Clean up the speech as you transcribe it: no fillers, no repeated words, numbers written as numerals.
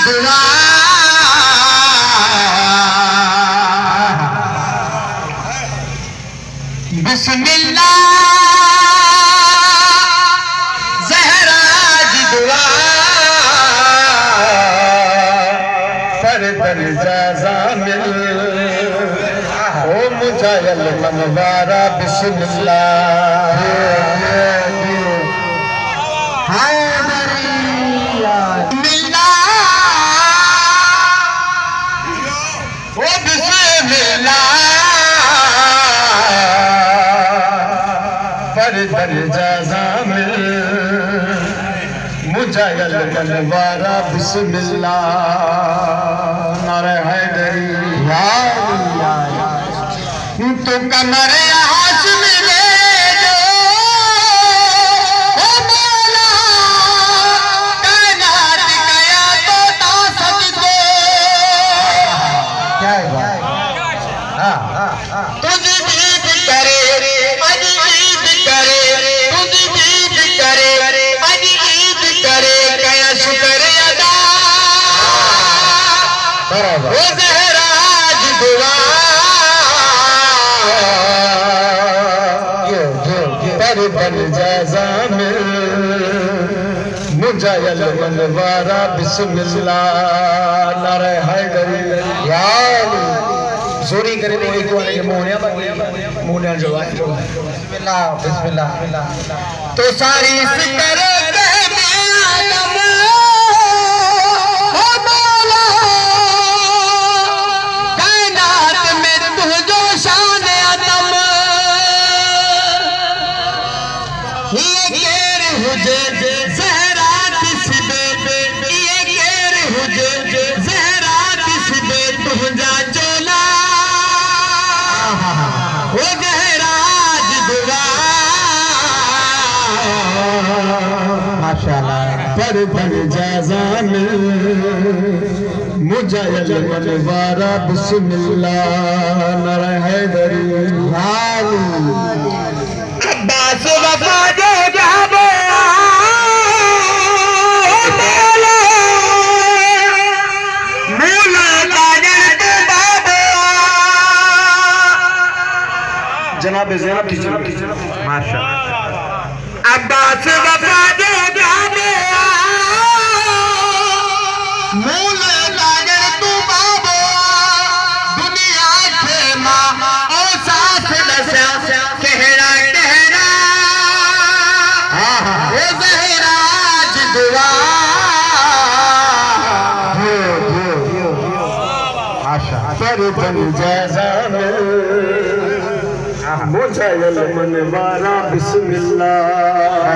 दुआ बिस्मिल्लाह ज़हरा जी दुआ पर दर्जा ज़ामिल ओ मुजाहिल मनवारा बिस्मिल्लाह दर्जा ज़ामिल मुजाहिल मनवारा बिस्मिल्लाह नारे हैदरी तो कमर हाशिम ले जो ओ मौला कायनात गया तो तासद को क्या है तुझ दीद करे अज ईद करे तुझ दीद करे अज ईद करे कया शुक्र अदा वो ज़हरा जी दुआ पर दर्जा ज़ामिल मुजाहिल मनवारा बिस्मिल्लाह नारे हैदरी या जोरी करे तो एक वाले के मोहनिया जो है बिस्मिल्लाह बिस्मिल्लाह तो सारी फिक्र पर दर्जा ज़ामिल मुजाहिल मनवारा बिस्मिल्लाह नारे हैदरी अब्बास वफा दे जाबो मौला काजल के बाबो जनाब ज़ैनब टीचर माशाअल्लाह अब्बास वफा दे जाबो मूल कागर तू बाबो दुनिया के मां ओ साथ दसा कहरा कहरा ओ ज़हरा जी दुआ पर दर्जा ज़ामिल मुजाहिल मनवारा बिस्मिल्लाह